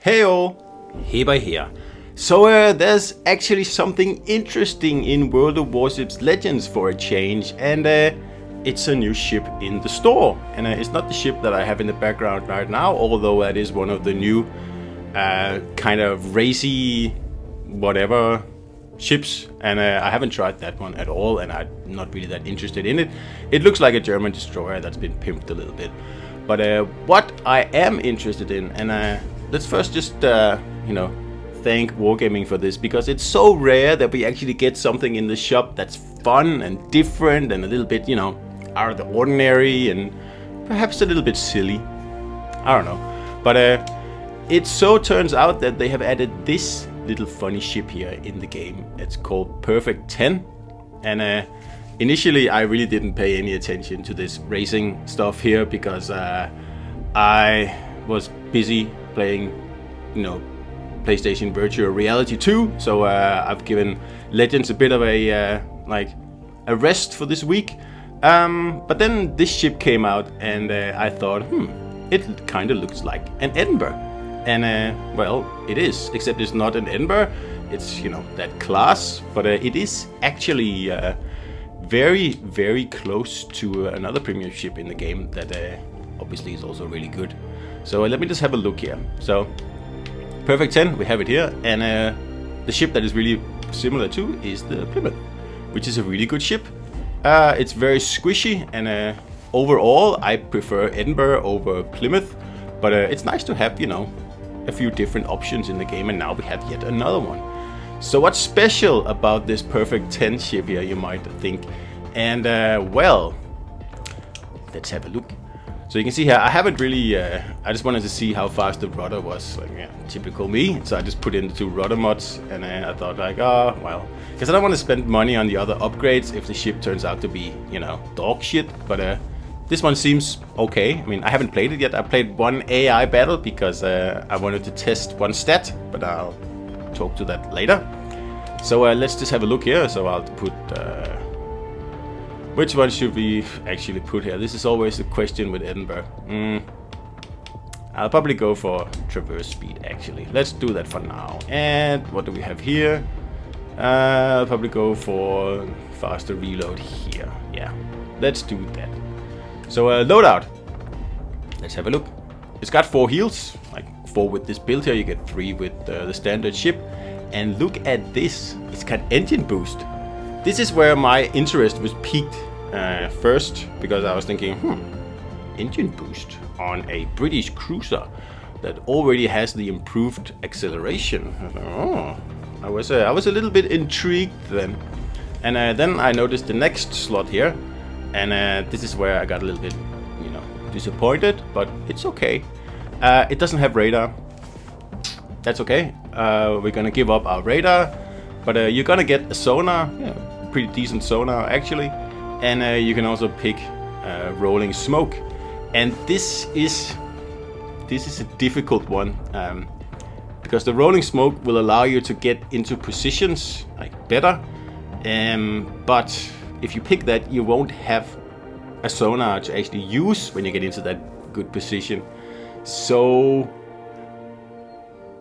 Heyo, Heber here. So there's actually something interesting in World of Warships Legends for a change, and it's a new ship in the store. And it's not the ship that I have in the background right now, although that is one of the new kind of racy whatever ships, and I haven't tried that one at all, and I'm not really that interested in it. It looks like a German destroyer that's been pimped a little bit. But what I am interested in, and let's first just thank Wargaming for this, because it's so rare that we actually get something in the shop that's fun and different and a little bit, out of the ordinary and perhaps a little bit silly. I don't know. But it so turns out that they have added this little funny ship here in the game. It's called Perfect 10. And initially I really didn't pay any attention to this racing stuff here, because I was busy playing, PlayStation Virtual Reality 2. So I've given Legends a bit of a rest for this week. But then this ship came out, and I thought, it kind of looks like an Edinburgh. And well, it is, except it's not an Edinburgh. It's that class, but it is actually very, very close to another premium ship in the game that obviously is also really good. So let me just have a look here. So Perfect 10, we have it here, and the ship that is really similar to is the Plymouth, which is a really good ship. It's very squishy, and overall I prefer Edinburgh over Plymouth, but it's nice to have a few different options in the game, and now we have yet another one. So what's special about this Perfect 10 ship here, you might think? And well, let's have a look. So you can see here, I haven't really, I just wanted to see how fast the rudder was, typical me. So I just put in the 2 rudder mods, and I thought because I don't want to spend money on the other upgrades if the ship turns out to be, dog shit. But this one seems okay. I mean, I haven't played it yet. I played one AI battle because I wanted to test one stat, but I'll talk to that later. So let's just have a look here. So I'll put, which one should we actually put here? This is always the question with Edinburgh. I'll probably go for traverse speed, actually. Let's do that for now. And what do we have here? I'll probably go for faster reload here. Yeah, let's do that. So loadout. Let's have a look. It's got 4 heals, like 4 with this build here. You get 3 with the standard ship. And look at this. It's got engine boost. This is where my interest was piqued first, because I was thinking, engine boost on a British cruiser that already has the improved acceleration. I was a little bit intrigued then. And then I noticed the next slot here, and this is where I got a little bit, disappointed, but it's okay. It doesn't have radar. That's okay. We're gonna give up our radar, but you're gonna get a sonar, pretty decent sonar actually, and you can also pick rolling smoke. And this is a difficult one, because the rolling smoke will allow you to get into positions better, but if you pick that, you won't have a sonar to actually use when you get into that good position. So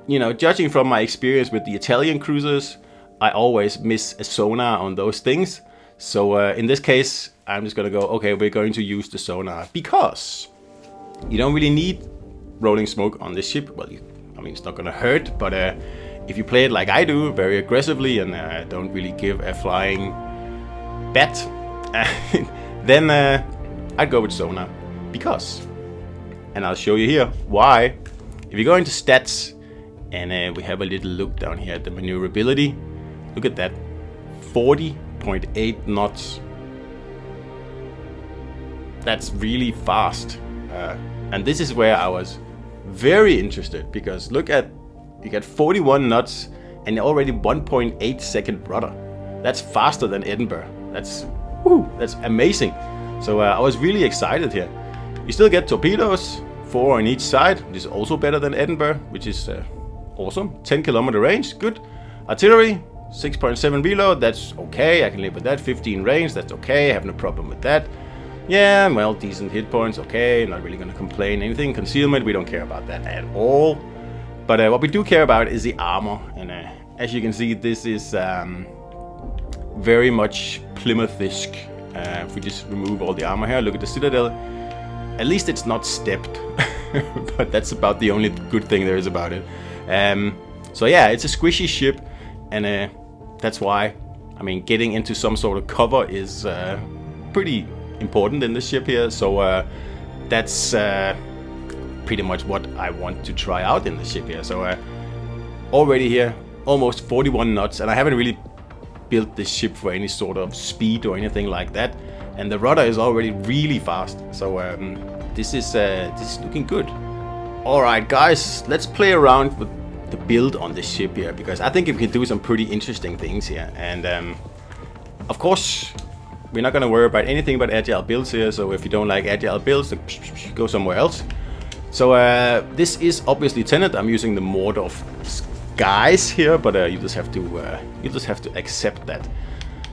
judging from my experience with the Italian cruisers, I always miss a sonar on those things. So in this case, I'm just gonna go, okay, we're going to use the sonar, because you don't really need rolling smoke on this ship. Well, it's not gonna hurt, but if you play it like I do, very aggressively, and don't really give a flying bat, then I'd go with sonar, because, and I'll show you here why. If you go into stats, and we have a little look down here at the maneuverability, look at that, 40.8 knots. That's really fast. And this is where I was very interested, because look at, you get 41 knots and already 1.8 second rudder. That's faster than Edinburgh. That's amazing. So I was really excited here. You still get torpedoes, 4 on each side, which is also better than Edinburgh, which is awesome. 10 kilometer range, good. Artillery, 6.7 reload, that's okay, I can live with that. 15 range, that's okay, I have no problem with that. Yeah, well, decent hit points, okay, not really gonna complain. Anything concealment, we don't care about that at all. But what we do care about is the armor, and as you can see, this is very much Plymouth-esque. If we just remove all the armor here, look at the citadel. At least it's not stepped, but that's about the only good thing there is about it. So yeah, it's a squishy ship, and that's why, I mean, getting into some sort of cover is pretty important in this ship here. So that's pretty much what I want to try out in the ship here. So already here, almost 41 knots, and I haven't really built this ship for any sort of speed or anything like that. And the rudder is already really fast. So this is looking good. All right, guys, let's play around with the build on this ship here, because I think we can do some pretty interesting things here. And of course, we're not going to worry about anything but agile builds here. So if you don't like agile builds, go somewhere else. So this is obviously Tenet. I'm using the mode of Skies here, but you just have to accept that.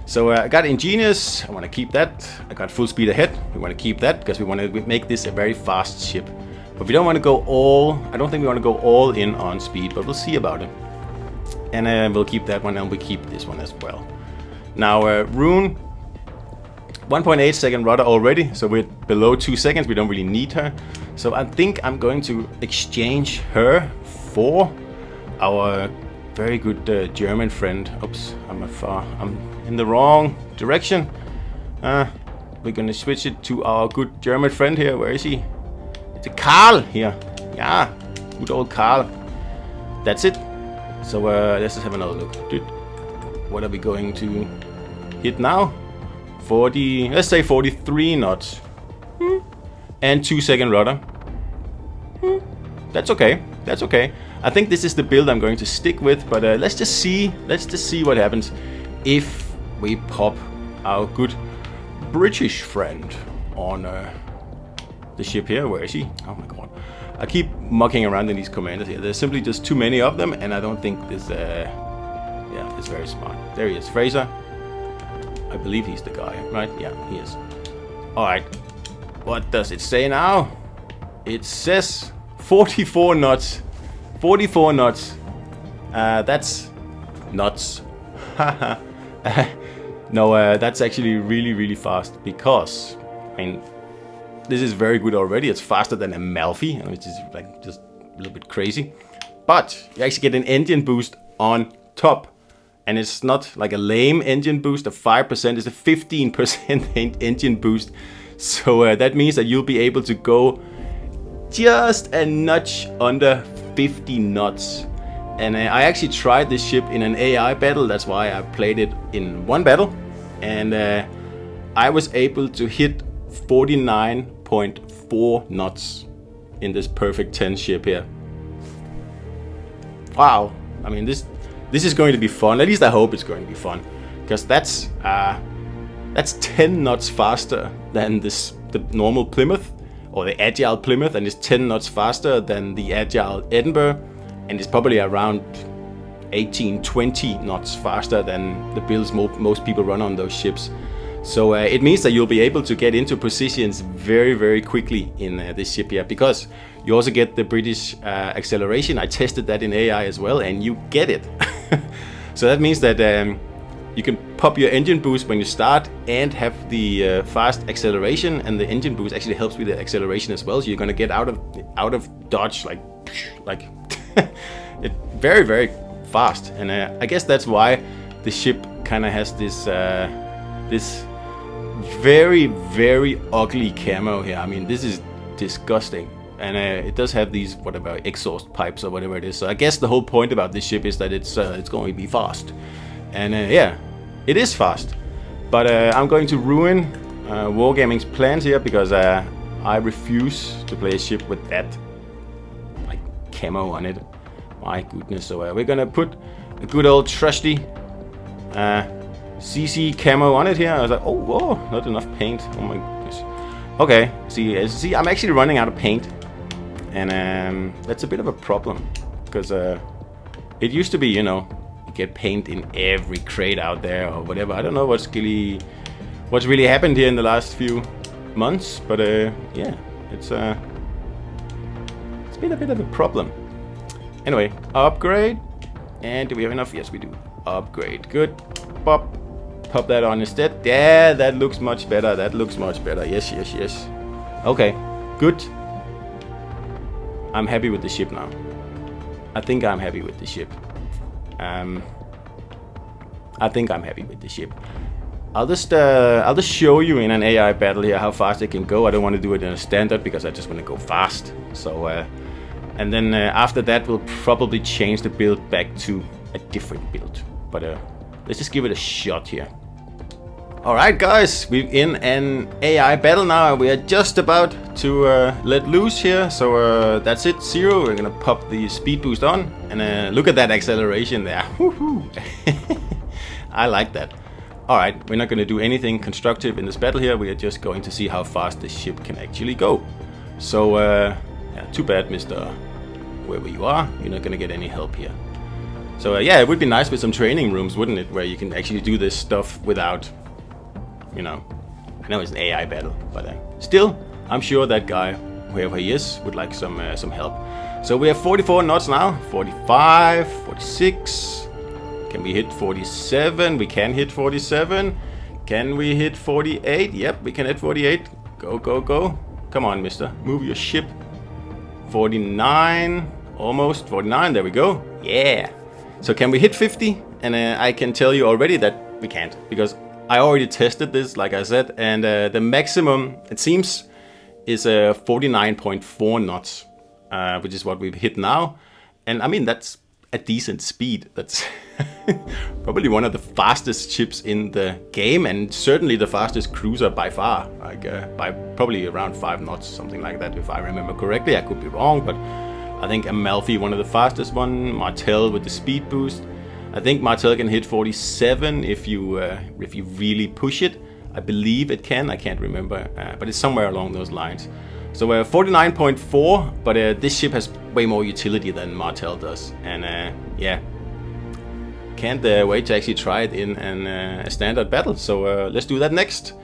So I got Ingenious. I want to keep that. I got Full Speed Ahead. We want to keep that because we want to make this a very fast ship. But we don't want to go all. I don't think we want to go all in on speed, but we'll see about it. And we'll keep that one, and we keep this one as well. Now Rune, 1.8 second rudder already, so we're below 2 seconds. We don't really need her. So I think I'm going to exchange her for our very good German friend. Oops, I'm in the wrong direction. We're gonna switch it to our good German friend here. Where is he? It's Karl here. Yeah, good old Karl. That's it. So let's just have another look. Dude, what are we going to hit now? 40, let's say 43 knots. And 2 second rudder. That's okay. That's okay. I think this is the build I'm going to stick with, but let's just see what happens if we pop our good British friend on the ship here. Where is he? Oh my god. I keep mucking around in these commanders here. There's simply just too many of them, and I don't think this yeah, it's very smart. There he is, Fraser. I believe he's the guy, right? Yeah, he is. Alright. What does it say now? It says 44 knots. 44 knots. That's nuts. No, that's actually really fast, because I mean, this is very good already. It's faster than a Malfi, which is like just a little bit crazy. But you actually get an engine boost on top, and it's not like a lame engine boost of 5%. It's a 15% engine boost. So that means that you'll be able to go just a notch under 50 knots. And I actually tried this ship in an AI battle. That's why I played it in one battle, and I was able to hit 49.4 knots in this perfect 10 ship here. Wow. I mean, this is going to be fun. At least I hope it's going to be fun, because that's 10 knots faster than the normal Plymouth, or the agile Plymouth, and it's 10 knots faster than the agile Edinburgh, and it's probably around 18-20 knots faster than the builds most people run on those ships. So it means that you'll be able to get into positions very quickly in this ship here, because you also get the British acceleration. I tested that in AI as well, and you get it. So that means that you can pop your engine boost when you start and have the fast acceleration, and the engine boost actually helps with the acceleration as well. So you're gonna get out of dodge like it very fast. And I guess that's why the ship kind of has this this very ugly camo here. I mean, this is disgusting. And it does have these whatever exhaust pipes or whatever it is. So I guess the whole point about this ship is that it's going to be fast. And yeah, it is fast. But I'm going to ruin Wargaming's plans here, because I refuse to play a ship with that like camo on it. My goodness. So we're gonna put a good old trusty CC camo on it here. I was like, oh, whoa, not enough paint. Oh my goodness. Okay, see, I'm actually running out of paint, and that's a bit of a problem, because it used to be, you know, you get paint in every crate out there or whatever. I don't know what's really happened here in the last few months, but yeah, it's been a bit of a problem. Anyway, upgrade. And do we have enough? Yes, we do. Upgrade. Good. Pop that on instead. Yeah, that looks much better. That looks much better. Yes, yes, yes. Okay, good. I'm happy with the ship now. I think I'm happy with the ship. I'll just show you in an AI battle here how fast it can go. I don't want to do it in a standard because I just want to go fast. So, and then after that, we'll probably change the build back to a different build. But let's just give it a shot here. Alright guys, we're in an AI battle now. We are just about to let loose here. So that's it, 0. We're gonna pop the speed boost on. And look at that acceleration there. Woohoo! I like that. Alright, we're not gonna do anything constructive in this battle here. We are just going to see how fast this ship can actually go. So, yeah, too bad, Mr. Whoever you are. You're not gonna get any help here. So yeah, it would be nice with some training rooms, wouldn't it? Where you can actually do this stuff without... You know, I know it's an AI battle, but still, I'm sure that guy, whoever he is, would like some help. So we have 44 knots now, 45, 46. Can we hit 47? We can hit 47. Can we hit 48? Yep, we can hit 48. Go, go, go. Come on, mister. Move your ship. 49. Almost 49. There we go. Yeah. So can we hit 50? And I can tell you already that we can't, because I already tested this, like I said, and the maximum, it seems, is 49.4 knots, which is what we've hit now. And I mean, that's a decent speed. That's probably one of the fastest ships in the game, and certainly the fastest cruiser by far, like by probably around 5 knots, something like that, if I remember correctly. I could be wrong, but I think Amalfi, one of the fastest one, Martel with the speed boost. I think Martel can hit 47 if you really push it. I believe it can. I can't remember, but it's somewhere along those lines. So 49.4, but this ship has way more utility than Martel does, and yeah, can't wait to actually try it in a standard battle. So let's do that next.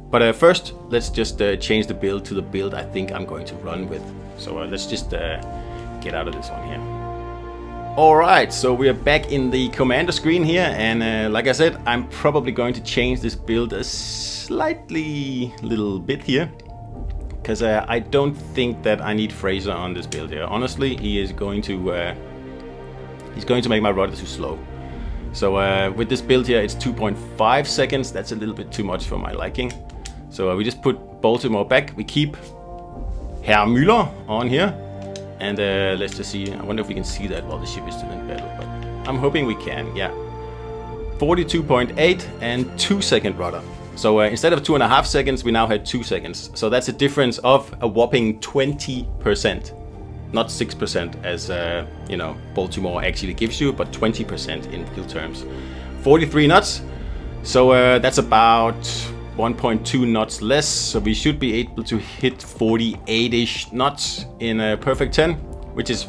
But first, let's just change the build to the build I think I'm going to run with. So let's just get out of this one here. Alright, so we are back in the commander screen here, and like I said, I'm probably going to change this build a slightly little bit here, because I don't think that I need Fraser on this build here. Honestly, he is going to make my rudder too slow. So with this build here, it's 2.5 seconds. That's a little bit too much for my liking. So we just put Baltimore back. We keep Herr Müller on here. And let's just see. I wonder if we can see that while the ship is still in battle. But I'm hoping we can. Yeah. 42.8 and 2-second rudder. So instead of 2.5 seconds, we now had 2 seconds. So that's a difference of a whopping 20%. Not 6% as you know, Baltimore actually gives you, but 20% in real terms. 43 knots. So that's about 1.2 knots less, so we should be able to hit 48-ish knots in a perfect 10, which is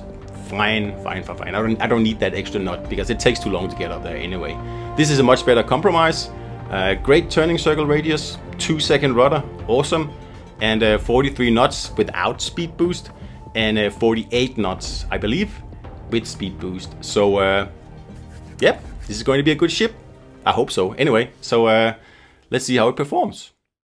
fine. I don't need that extra knot because it takes too long to get up there anyway. This is a much better compromise. Great turning circle radius, 2-second rudder, awesome, and 43 knots without speed boost, and 48 knots, I believe, with speed boost. So, yep, this is going to be a good ship. I hope so. Anyway, so let's see how it performs.